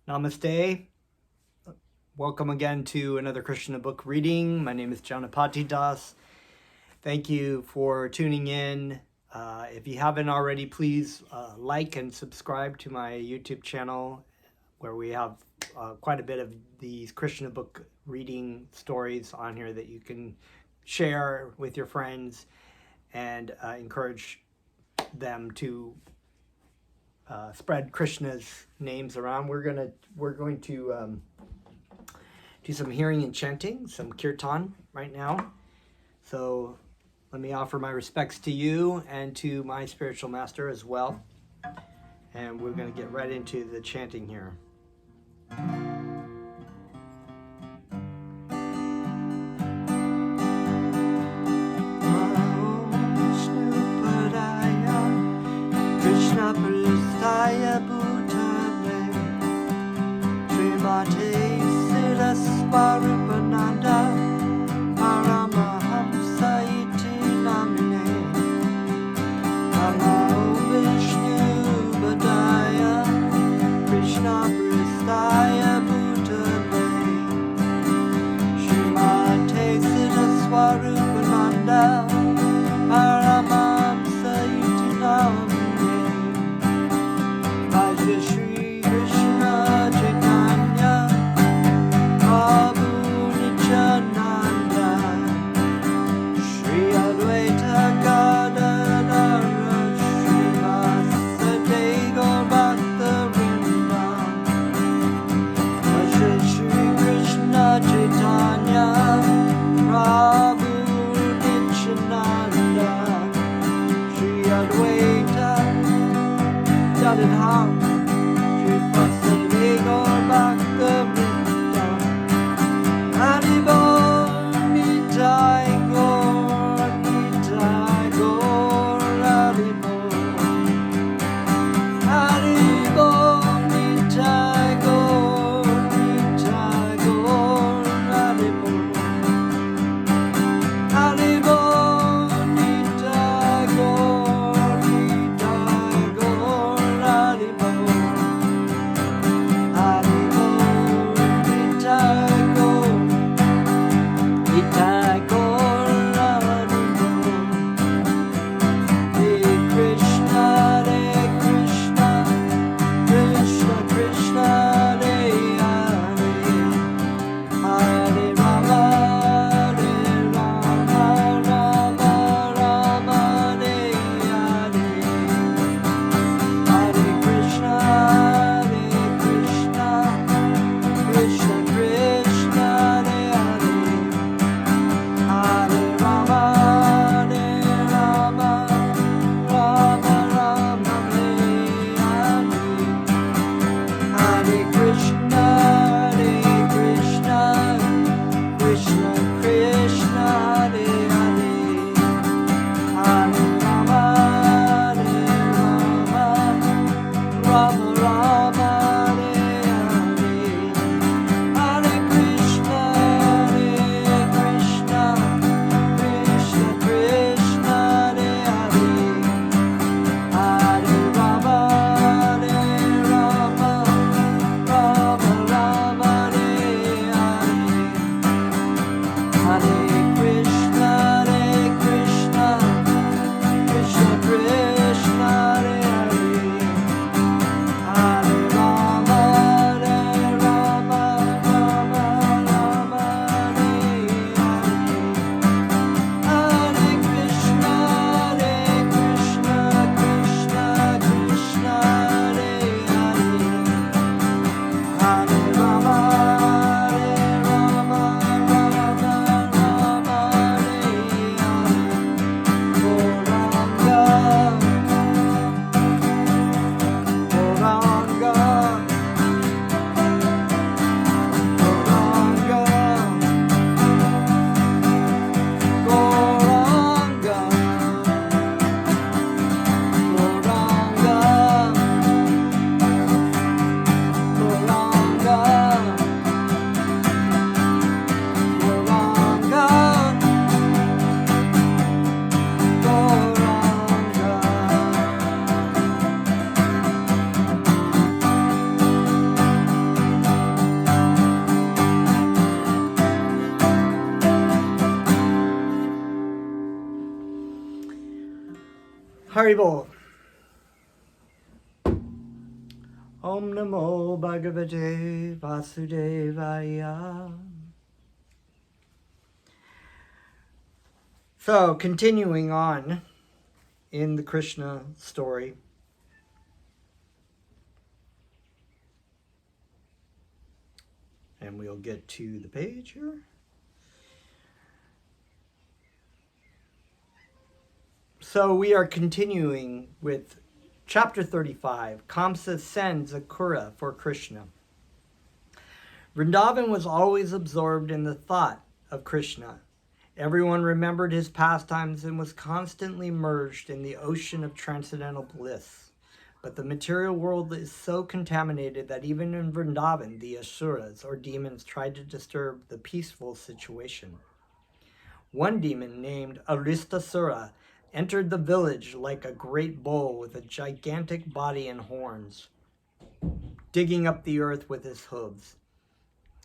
Namaste. Welcome again to another Krishna book reading. My name is Janapati Das. Thank you for tuning in. If you haven't already, please like and subscribe to my YouTube channel where we have quite a bit of these Krishna book reading stories on here that you can share with your friends and encourage them to spread Krishna's names around. We're going to do some hearing and chanting, some kirtan right now. So let me offer my respects to you and to my spiritual master as well. And we're going to get right into the chanting here. Krishna Pristaya Bhutale Srimate Sirasvarupananda Paramahamsa iti namine Namo Vishnu Padaya Krishna Pristaya Bhutale Srimate Sirasvarupananda Paramahamsa iti namine Shri Krishna Chaitanya Prabhu Nityananda Shri Advaita Gadadhara Srivasade Gaurabhakta Vrinda Shri Krishna Chaitanya Prabhu Nityananda Shri Advaita Gadadhara Haribol. Om Namo Bhagavate Vasudevaya. So, continuing on in the Krishna story. And we'll get to the page here. So we are continuing with chapter 35. Kamsa sends Akrura for Krishna. Vrindavan was always absorbed in the thought of Krishna. Everyone remembered his pastimes and was constantly merged in the ocean of transcendental bliss. But the material world is so contaminated that even in Vrindavan, the Asuras, or demons, tried to disturb the peaceful situation. One demon named Aristasura entered the village like a great bull with a gigantic body and horns, digging up the earth with his hooves.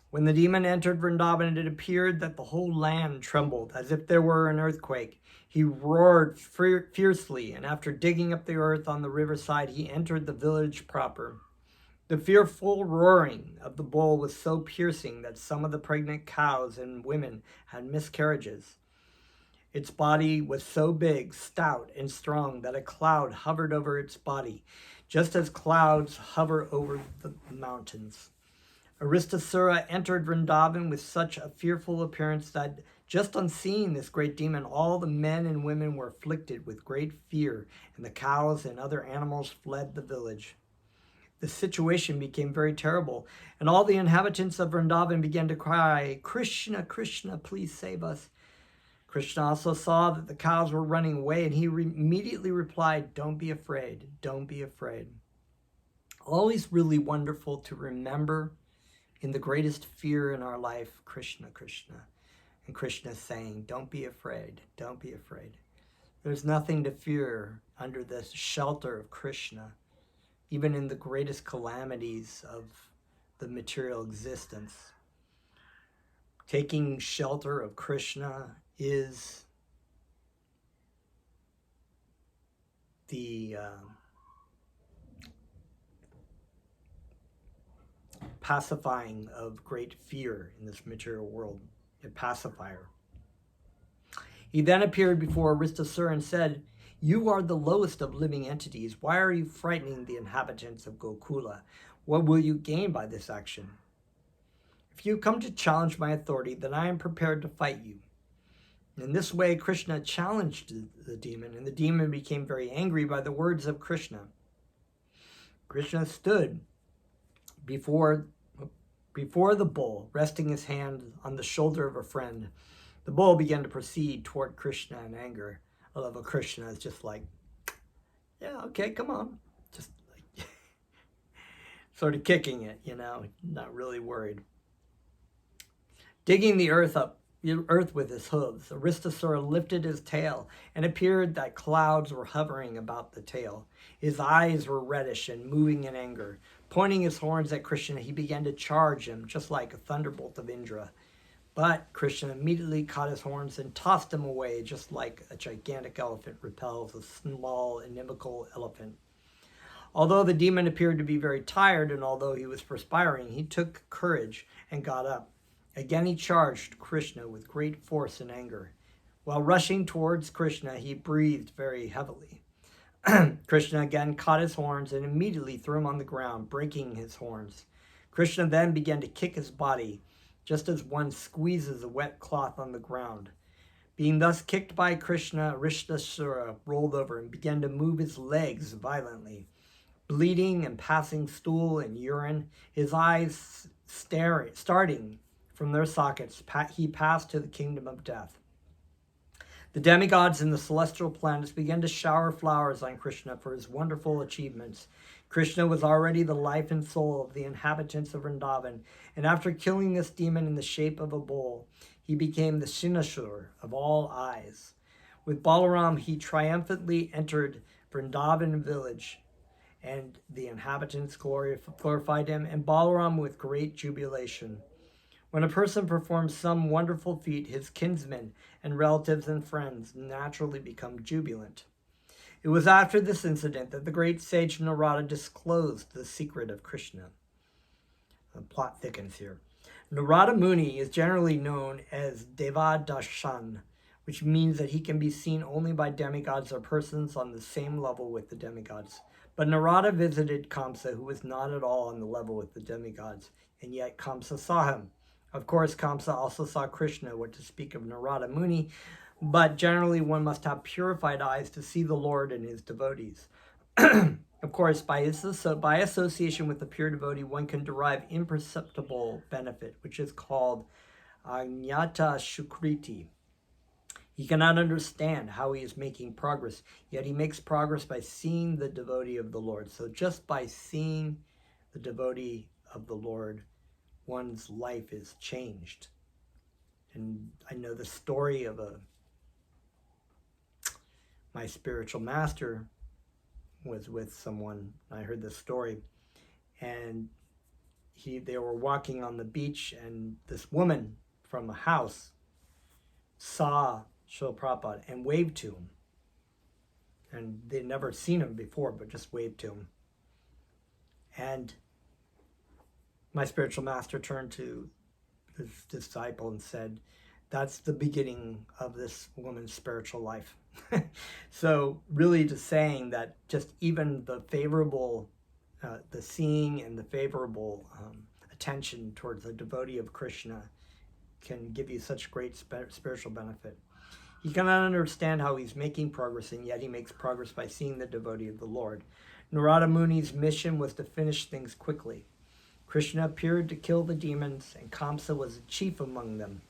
When the demon entered Vrindavan, it appeared that the whole land trembled, as if there were an earthquake. He roared fiercely, and after digging up the earth on the riverside, he entered the village proper. The fearful roaring of the bull was so piercing that some of the pregnant cows and women had miscarriages. Its body was so big, stout, and strong that a cloud hovered over its body, just as clouds hover over the mountains. Aristasura entered Vrindavan with such a fearful appearance that just on seeing this great demon, all the men and women were afflicted with great fear, and the cows and other animals fled the village. The situation became very terrible, and all the inhabitants of Vrindavan began to cry, "Krishna, Krishna, please save us." Krishna also saw that the cows were running away, and he immediately replied, "Don't be afraid, don't be afraid." Always really wonderful to remember in the greatest fear in our life, Krishna, Krishna. And Krishna is saying, don't be afraid, don't be afraid. There's nothing to fear under the shelter of Krishna, even in the greatest calamities of the material existence. Taking shelter of Krishna is the pacifying of great fear in this material world, a pacifier. He then appeared before Aristasura and said, "You are the lowest of living entities. Why are you frightening the inhabitants of Gokula? What will you gain by this action? If you come to challenge my authority, then I am prepared to fight you." In this way, Krishna challenged the demon, and the demon became very angry by the words of Krishna. Krishna stood before the bull, resting his hand on the shoulder of a friend. The bull began to proceed toward Krishna in anger. I love how Krishna is just like, yeah, okay, come on. Just like sort of kicking it, not really worried. Digging the earth with his hooves, Aristasura lifted his tail, and appeared that clouds were hovering about the tail. His eyes were reddish and moving in anger. Pointing his horns at Krishna, he began to charge him, just like a thunderbolt of Indra. But Krishna immediately caught his horns and tossed him away, just like a gigantic elephant repels a small, inimical elephant. Although the demon appeared to be very tired, and although he was perspiring, he took courage and got up. Again he charged Krishna with great force and anger. While rushing towards Krishna, he breathed very heavily. Krishna again caught his horns and immediately threw him on the ground, breaking his horns. Krishna then began to kick his body, just as one squeezes a wet cloth on the ground. Being thus kicked by Krishna, Aristasura rolled over and began to move his legs violently. Bleeding and passing stool and urine, his eyes starting from their sockets, he passed to the kingdom of death. The demigods and the celestial planets began to shower flowers on Krishna for his wonderful achievements. Krishna was already the life and soul of the inhabitants of Vrindavan, and after killing this demon in the shape of a bull, he became the Sinashur of all eyes. With Balaram, he triumphantly entered Vrindavan village, and the inhabitants glorified him, and Balaram with great jubilation. When a person performs some wonderful feat, his kinsmen and relatives and friends naturally become jubilant. It was after this incident that the great sage Narada disclosed the secret of Krishna. The plot thickens here. Narada Muni is generally known as Devadarshan, which means that he can be seen only by demigods or persons on the same level with the demigods. But Narada visited Kamsa, who was not at all on the level with the demigods, and yet Kamsa saw him. Of course, Kamsa also saw Krishna, what to speak of Narada Muni, but generally one must have purified eyes to see the Lord and his devotees. Of course, by association with the pure devotee, one can derive imperceptible benefit, which is called Ajnata Shukriti. He cannot understand how he is making progress, yet he makes progress by seeing the devotee of the Lord. So just by seeing the devotee of the Lord, one's life is changed. And I know the story of my spiritual master was with someone. I heard this story, and they were walking on the beach, and this woman from a house saw Srila Prabhupada and waved to him. And they'd never seen him before, but just waved to him. And my spiritual master turned to his disciple and said, that's the beginning of this woman's spiritual life. So really just saying that just even the favorable, the seeing and the favorable attention towards the devotee of Krishna can give you such great spiritual benefit. He cannot understand how he's making progress, and yet he makes progress by seeing the devotee of the Lord. Narada Muni's mission was to finish things quickly. Krishna appeared to kill the demons, and Kamsa was a chief among them.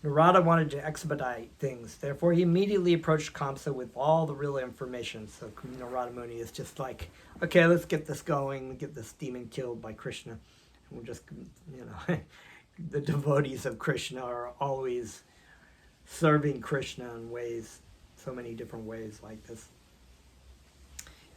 Narada wanted to expedite things, therefore he immediately approached Kamsa with all the real information. So Narada Muni is just like, okay, let's get this going, get this demon killed by Krishna. And we'll just, the devotees of Krishna are always serving Krishna in ways, so many different ways like this.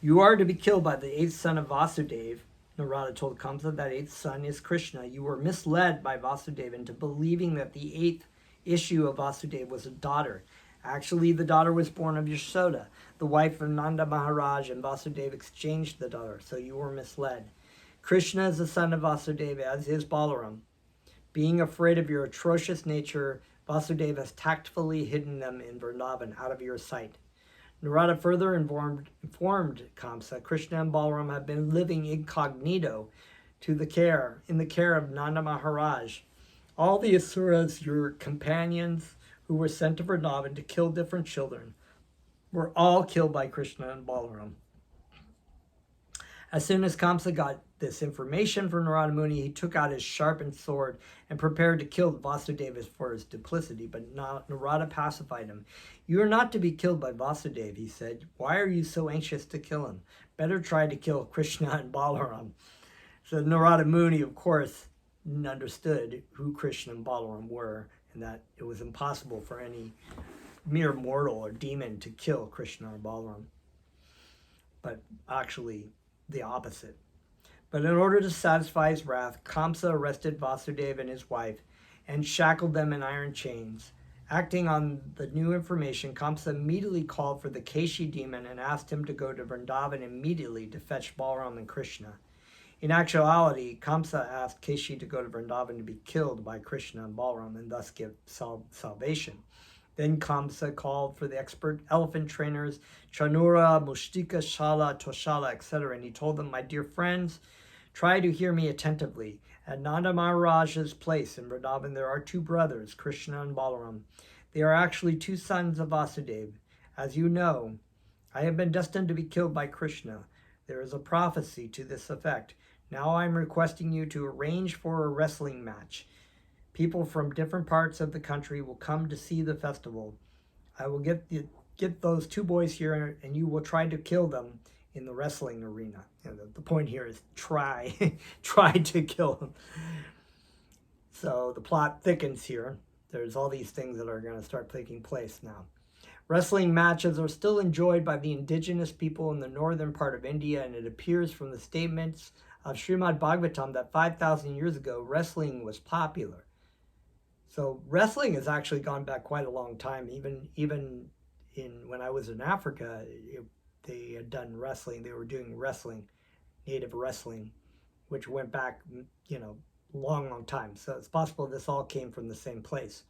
You are to be killed by the eighth son of Vasudeva. Narada told Kamsa that eighth son is Krishna. You were misled by Vasudeva into believing that the eighth issue of Vasudeva was a daughter. Actually, the daughter was born of Yashoda, the wife of Nanda Maharaj, and Vasudeva exchanged the daughter, so you were misled. Krishna is the son of Vasudeva, as is Balaram. Being afraid of your atrocious nature, Vasudeva has tactfully hidden them in Vrindavan out of your sight. Narada further informed Kamsa, Krishna and Balaram have been living incognito in the care of Nanda Maharaj. All the asuras, your companions, who were sent to Vrindavan to kill different children, were all killed by Krishna and Balaram. As soon as Kamsa got this information from Narada Muni, he took out his sharpened sword and prepared to kill Vasudeva for his duplicity, but Narada pacified him. You are not to be killed by Vasudeva, he said. Why are you so anxious to kill him? Better try to kill Krishna and Balaram. So Narada Muni, of course, understood who Krishna and Balaram were, and that it was impossible for any mere mortal or demon to kill Krishna or Balaram. But actually, the opposite. But in order to satisfy his wrath, Kamsa arrested Vasudeva and his wife and shackled them in iron chains. Acting on the new information, Kamsa immediately called for the Keshi demon and asked him to go to Vrindavan immediately to fetch Balaram and Krishna. In actuality, Kamsa asked Keshi to go to Vrindavan to be killed by Krishna and Balaram and thus give salvation. Then Kamsa called for the expert elephant trainers, Chanura, Mushtika, Shala, Toshala, etc. And he told them, my dear friends, try to hear me attentively. At Nanda Maharaj's place in Vrindavan, there are two brothers, Krishna and Balaram. They are actually two sons of Vasudeva. As you know, I have been destined to be killed by Krishna. There is a prophecy to this effect. Now I am requesting you to arrange for a wrestling match. People from different parts of the country will come to see the festival. I will get those two boys here, and you will try to kill them in the wrestling arena. The point here is try to kill them. So the plot thickens here. There's all these things that are going to start taking place now. Wrestling matches are still enjoyed by the indigenous people in the northern part of India, and it appears from the statements of Srimad Bhagavatam that 5,000 years ago, wrestling was popular. So wrestling has actually gone back quite a long time. Even when I was in Africa, they had done wrestling. They were doing wrestling, native wrestling, which went back, long time. So it's possible this all came from the same place.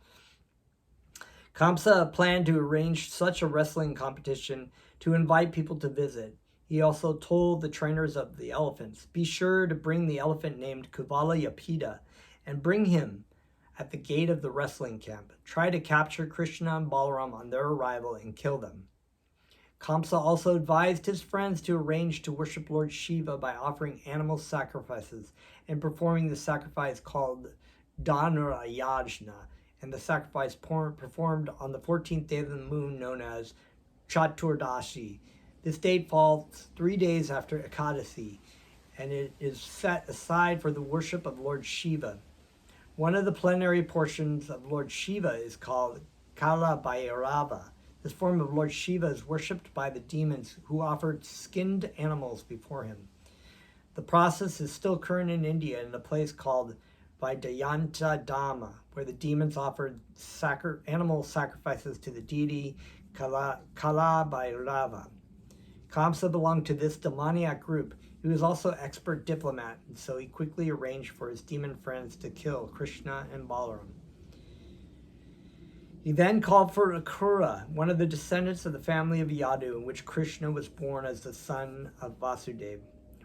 Kamsa planned to arrange such a wrestling competition to invite people to visit. He also told the trainers of the elephants, be sure to bring the elephant named Kuvalayapida and bring him at the gate of the wrestling camp. Try to capture Krishna and Balaram on their arrival and kill them. Kamsa also advised his friends to arrange to worship Lord Shiva by offering animal sacrifices and performing the sacrifice called Dhanura Yajna, and the sacrifice performed on the 14th day of the moon known as Chaturdashi. This date falls 3 days after Ekadasi, and it is set aside for the worship of Lord Shiva. One of the plenary portions of Lord Shiva is called Kala Bhairava. This form of Lord Shiva is worshipped by the demons who offered skinned animals before him. The process is still current in India in a place called Vaidayanta Dhamma, where the demons offered animal sacrifices to the deity Kala Bhairava. Kamsa belonged to this demoniac group. He was also an expert diplomat, and so he quickly arranged for his demon friends to kill Krishna and Balaram. He then called for Akrura, one of the descendants of the family of Yadu, in which Krishna was born as the son of Vasudeva.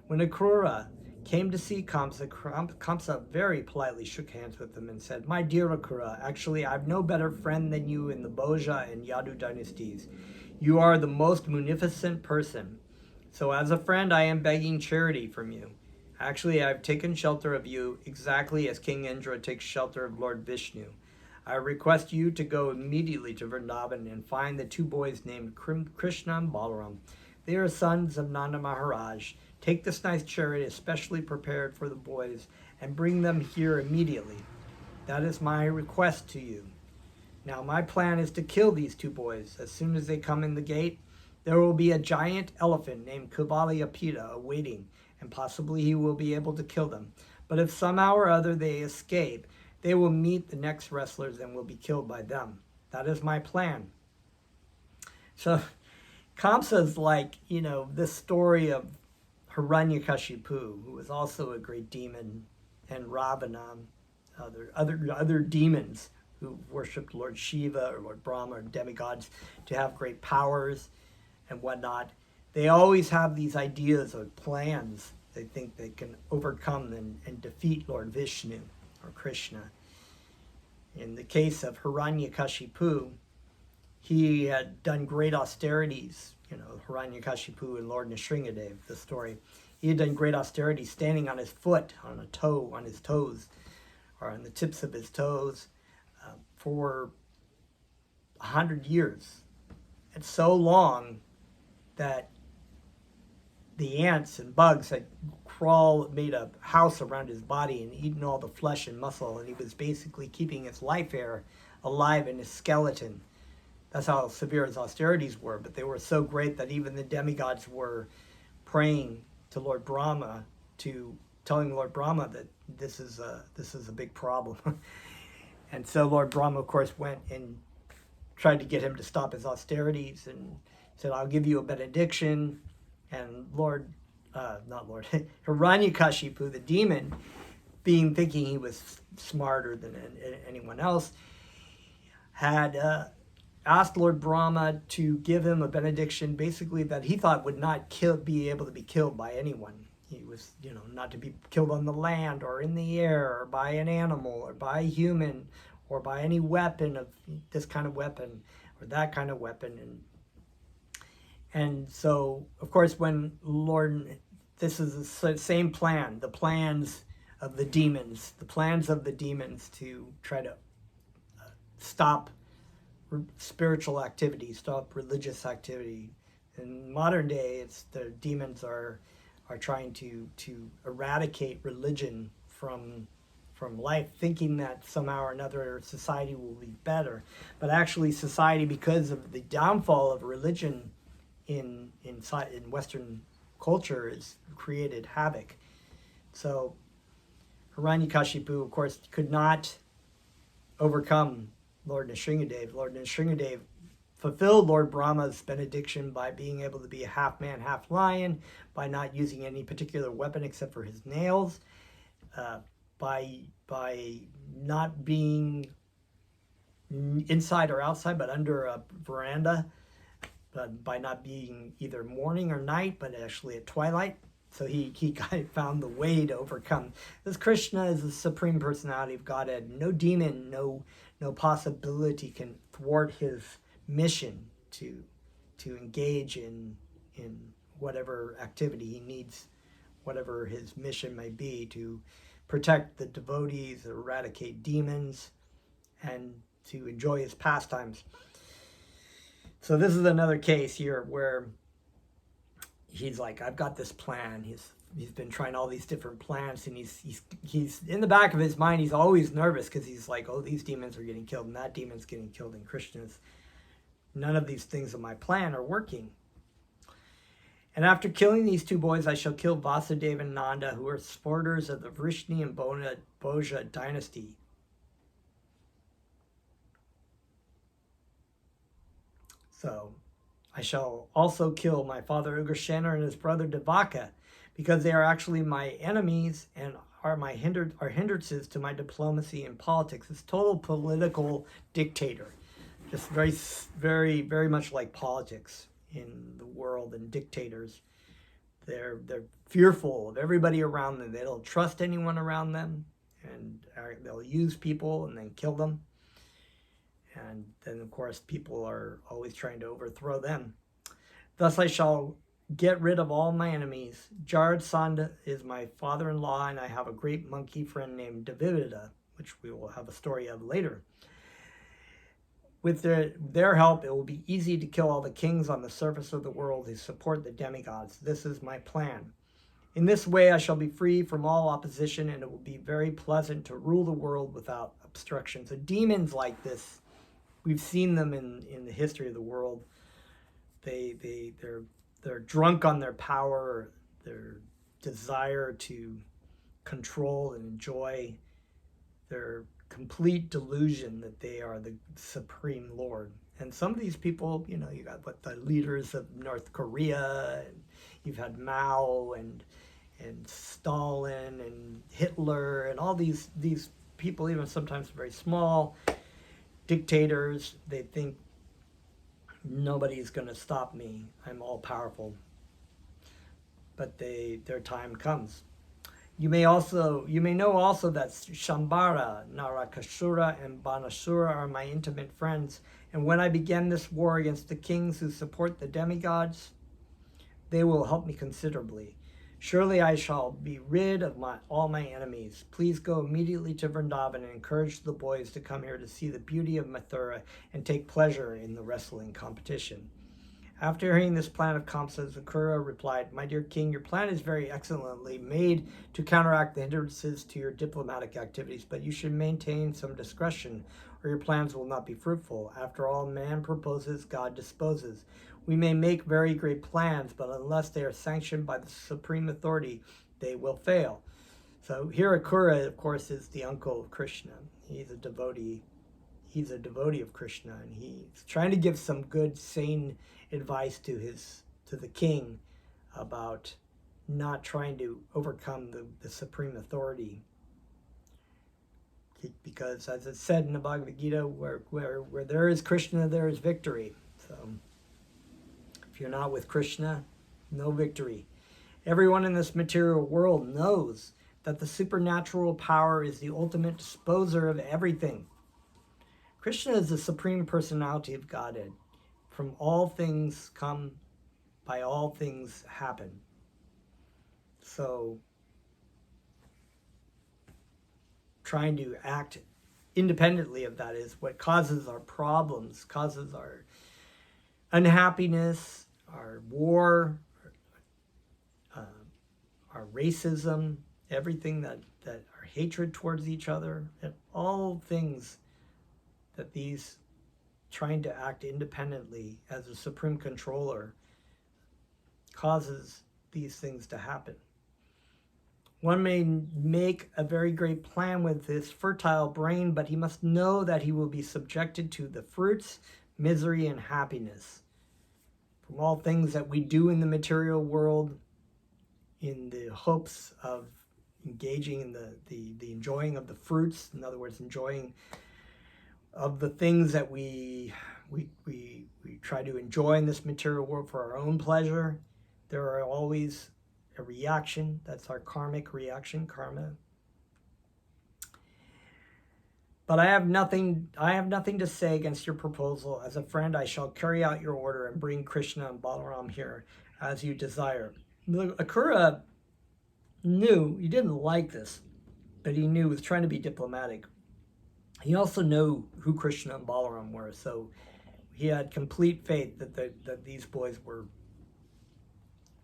When Akrura came to see Kamsa, Kamsa very politely shook hands with him and said, my dear Akrura, actually I have no better friend than you in the Bhoja and Yadu dynasties. You are the most munificent person. So as a friend, I am begging charity from you. Actually, I've taken shelter of you exactly as King Indra takes shelter of Lord Vishnu. I request you to go immediately to Vrindavan and find the 2 boys named Krishna and Balaram. They are sons of Nanda Maharaj. Take this nice chariot especially prepared for the boys and bring them here immediately. That is my request to you. Now my plan is to kill these 2 boys. As soon as they come in the gate, there will be a giant elephant named Kuvalayapida awaiting, and possibly he will be able to kill them. But if somehow or other they escape, they will meet the next wrestlers and will be killed by them. That is my plan. So Kamsa is like, this story of Hiranyakashipu, who was also a great demon, and Ravana, other demons who worshipped Lord Shiva or Lord Brahma or demigods to have great powers and whatnot. They always have these ideas or plans. They think they can overcome and defeat Lord Vishnu or Krishna. In the case of Hiranyakashipu, he had done great austerities. Hiranyakashipu and Lord Nrsingadev, the story. He had done great austerities standing on his foot, on his toes, or on the tips of his toes for 100 years. It's so long that the ants and bugs had made a house around his body and eaten all the flesh and muscle, and he was basically keeping his life air alive in his skeleton. That's how severe his austerities were, but they were so great that even the demigods were praying to Lord Brahma, telling Lord Brahma that this is a big problem. And so Lord Brahma, of course, went and tried to get him to stop his austerities and said, I'll give you a benediction. And Hiranyakashipu, the demon, thinking he was smarter than anyone else, had asked Lord Brahma to give him a benediction, basically that he thought would not be able to be killed by anyone. He was, not to be killed on the land or in the air or by an animal or by a human or by any weapon of this kind of weapon or that kind of weapon. And so, of course, this is the same plan, the plans of the demons to try to stop spiritual activity, stop religious activity. In modern day, the demons are trying to eradicate religion from life, thinking that somehow or another society will be better. But actually society, because of the downfall of religion in Western culture, has created havoc. So Hiranyakashipu, of course, could not overcome Lord Nrsingadev. Lord Nrsingadev fulfilled Lord Brahma's benediction by being able to be a half man, half lion, by not using any particular weapon except for his nails, by not being inside or outside, but under a veranda, but by not being either morning or night, but actually at twilight. So he kind of found the way to overcome. This Krishna is the supreme personality of Godhead. No demon, no possibility can thwart his mission to engage in whatever activity he needs, whatever his mission may be, to protect the devotees, eradicate demons, and to enjoy his pastimes. So this is another case here where he's like, I've got this plan. He's been trying all these different plans, and he's in the back of his mind, he's always nervous because he's like, oh, these demons are getting killed and that demon's getting killed, and Krishna's, none of these things in my plan are working. And after killing these two boys, I shall kill Vasudeva and Nanda, who are supporters of the Vrishni and Bhoja dynasty. So I shall also kill my father Ugrasena and his brother Devaka, because they are actually my enemies and are hindrances to my diplomacy and politics. It's total political dictator, just very, very, very much like politics in the world, and dictators. They're fearful of everybody around them. They don't trust anyone around them, and they'll use people and then kill them. And then, of course, people are always trying to overthrow them. Thus I shall get rid of all my enemies. Jard Sanda is my father-in-law, and I have a great monkey friend named Devivida, which we will have a story of later. With their help, it will be easy to kill all the kings on the surface of the world who support the demigods. This is my plan. In this way, I shall be free from all opposition, and it will be very pleasant to rule the world without obstruction. So demons like this, we've seen them in the history of the world. They're drunk on their power, their desire to control and enjoy, their complete delusion that they are the supreme Lord. And some of these people, you got the leaders of North Korea, and you've had Mao and Stalin and Hitler and all these people, even sometimes very small dictators. They think nobody's going to stop me. I'm all powerful. But their time comes. You may know also that Shambhara, Narakasura, and Banasura are my intimate friends. And when I begin this war against the kings who support the demigods, they will help me considerably. Surely I shall be rid of all my enemies. Please go immediately to Vrindavan and encourage the boys to come here to see the beauty of Mathura and take pleasure in the wrestling competition. After hearing this plan of Kamsa's, Akrura replied, My dear king, your plan is very excellently made to counteract the hindrances to your diplomatic activities, but you should maintain some discretion, or your plans will not be fruitful. After all, man proposes, God disposes. We may make very great plans, but unless they are sanctioned by the supreme authority, they will fail. So here Akrura, of course, is the uncle of Krishna. He's a devotee. He's a devotee of Krishna, and he's trying to give some good, sane advice to the king about not trying to overcome the supreme authority. Because as it said in the Bhagavad Gita, where there is Krishna, there is victory. So if you're not with Krishna, no victory. Everyone in this material world knows that the supernatural power is the ultimate disposer of everything. Krishna is the supreme personality of Godhead. From all things come, by all things happen. So trying to act independently of that is what causes our problems, causes our unhappiness, our war, our racism, everything that our hatred towards each other, and all things that these trying to act independently as a supreme controller causes these things to happen. One may make a very great plan with his fertile brain, but he must know that he will be subjected to the fruits, misery and happiness, from all things that we do in the material world in the hopes of engaging in the enjoying of the fruits, in other words, enjoying of the things that we try to enjoy in this material world for our own pleasure. There are always a reaction. That's our karmic reaction, karma. But I have nothing to say against your proposal. As a friend, I shall carry out your order and bring Krishna and Balaram here as you desire. Akrura knew, he didn't like this, but he knew, he was trying to be diplomatic. He also knew who Krishna and Balaram were, so he had complete faith that these boys were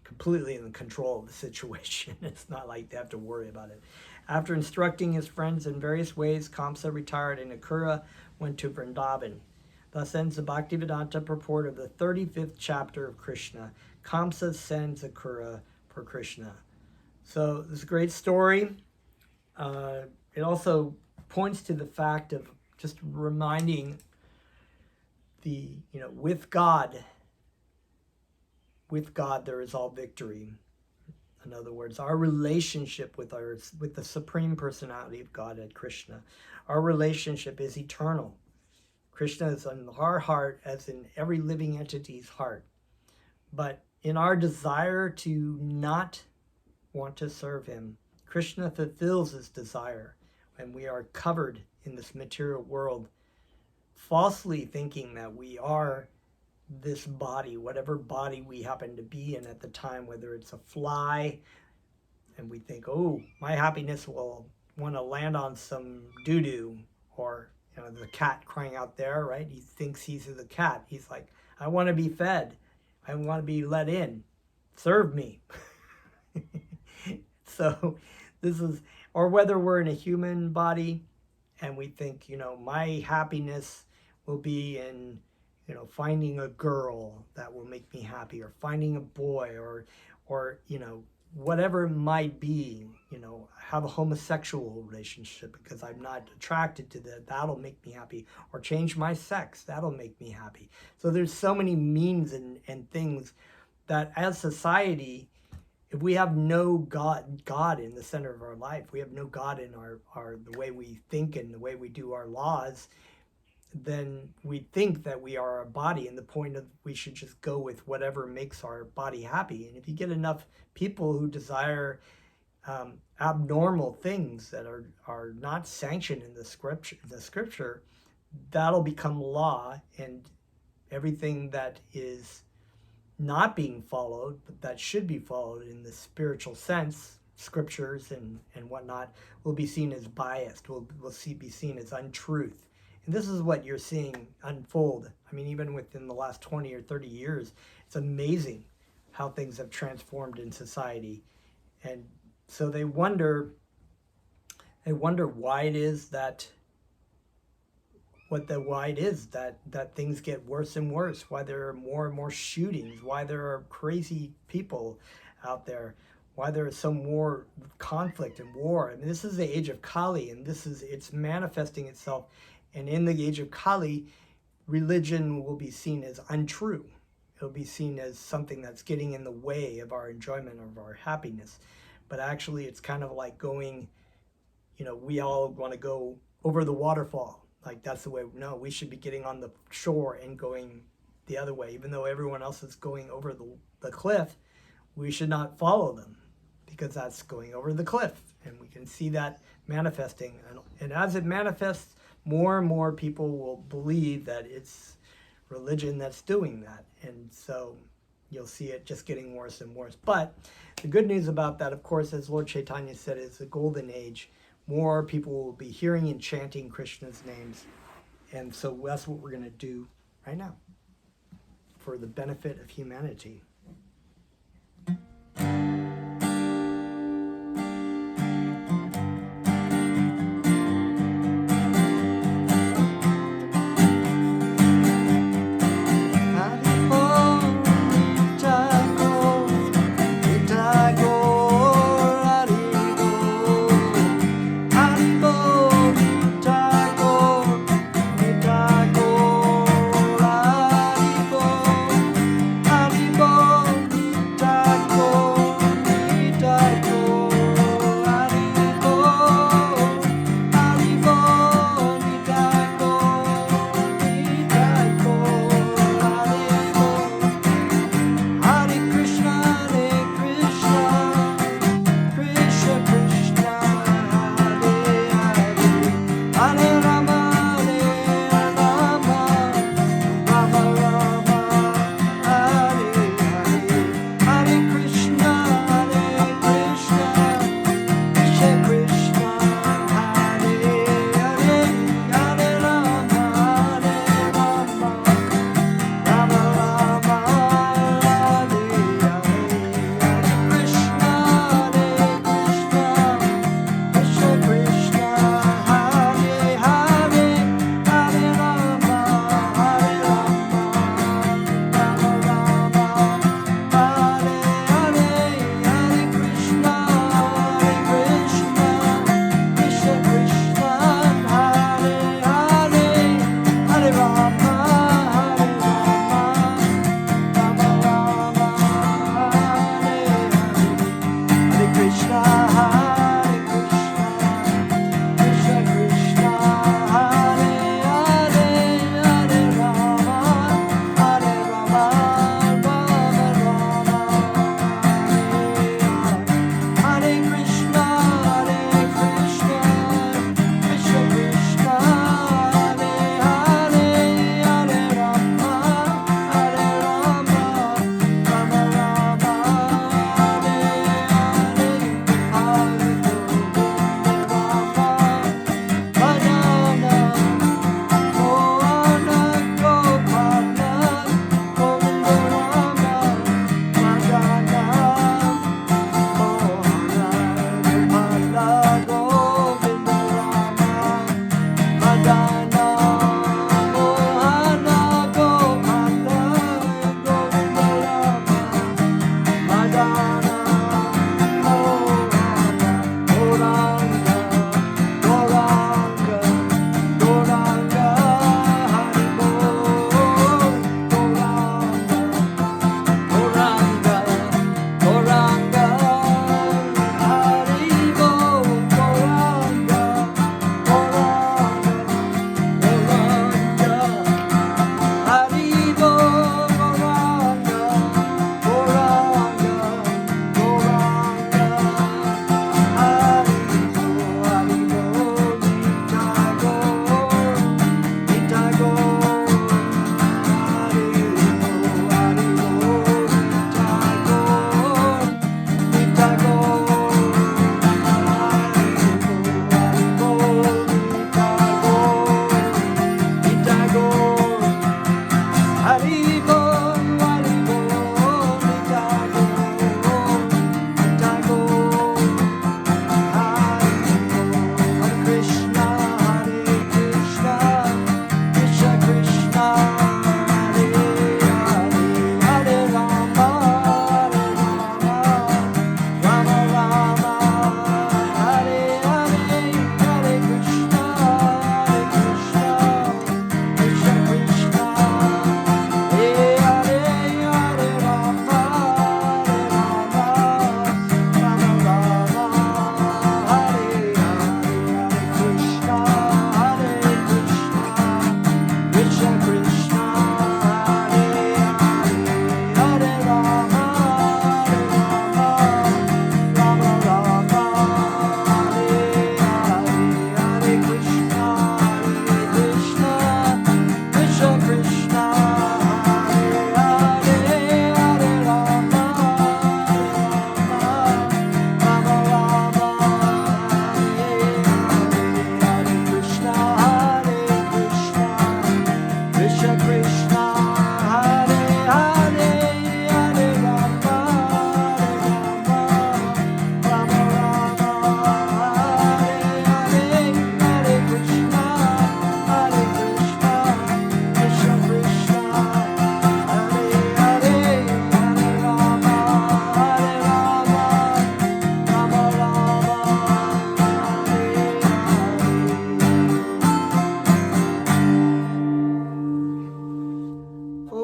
completely in control of the situation. It's not like they have to worry about it. After instructing his friends in various ways, Kamsa retired and Akrura went to Vrindavan. Thus ends the Bhaktivedanta purport of the 35th chapter of Krishna. Kamsa sends Akrura for Krishna. So this is a great story. It also points to the fact of just reminding with God there is all victory. In other words, our relationship with the Supreme Personality of Godhead, Krishna, our relationship is eternal. Krishna is in our heart as in every living entity's heart. But in our desire to not want to serve him, Krishna fulfills his desire, and we are covered in this material world, falsely thinking that we are this body, whatever body we happen to be in at the time, whether it's a fly, and we think, oh, my happiness will want to land on some doo-doo, or the cat crying out there, right? He thinks he's the cat. He's like, I want to be fed. I want to be let in. Serve me. So this is, or whether we're in a human body and we think, my happiness will be in, finding a girl that will make me happy, or finding a boy, or whatever it might be, have a homosexual relationship because I'm not attracted to that. That'll make me happy. Or change my sex. That'll make me happy. So there's so many means and things that as society, if we have no God in the center of our life, we have no God in the way we think and the way we do our laws, then we think that we are a body, and the point of we should just go with whatever makes our body happy. And if you get enough people who desire abnormal things that are not sanctioned in the scripture, that'll become law, and everything that is not being followed, but that should be followed in the spiritual sense, scriptures and whatnot, will be seen as biased, will be seen as untruth. And this is what you're seeing unfold. I mean, even within the last 20 or 30 years, it's amazing how things have transformed in society. And so they wonder why it is that that things get worse and worse, why there are more and more shootings, why there are crazy people out there, why there is so more conflict and war. I mean, this is the age of Kali, and it's manifesting itself. And in the age of Kali, religion will be seen as untrue. It'll be seen as something that's getting in the way of our enjoyment, of our happiness. But actually, it's kind of like going, we all want to go over the waterfall. Like, that's the way. No, we should be getting on the shore and going the other way. Even though everyone else is going over the cliff, we should not follow them, because that's going over the cliff. And we can see that manifesting. And as it manifests, more and more people will believe that it's religion that's doing that. And so you'll see it just getting worse and worse. But the good news about that, of course, as Lord Chaitanya said, is the golden age. More people will be hearing and chanting Krishna's names. And so that's what we're going to do right now for the benefit of humanity.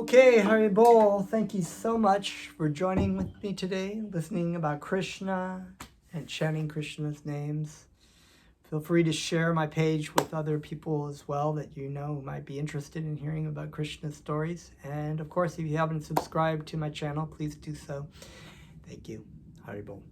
Okay, Hari Bol, thank you so much for joining with me today, listening about Krishna and chanting Krishna's names. Feel free to share my page with other people as well that you know who might be interested in hearing about Krishna's stories. And of course, if you haven't subscribed to my channel, please do so. Thank you. Hari Bol.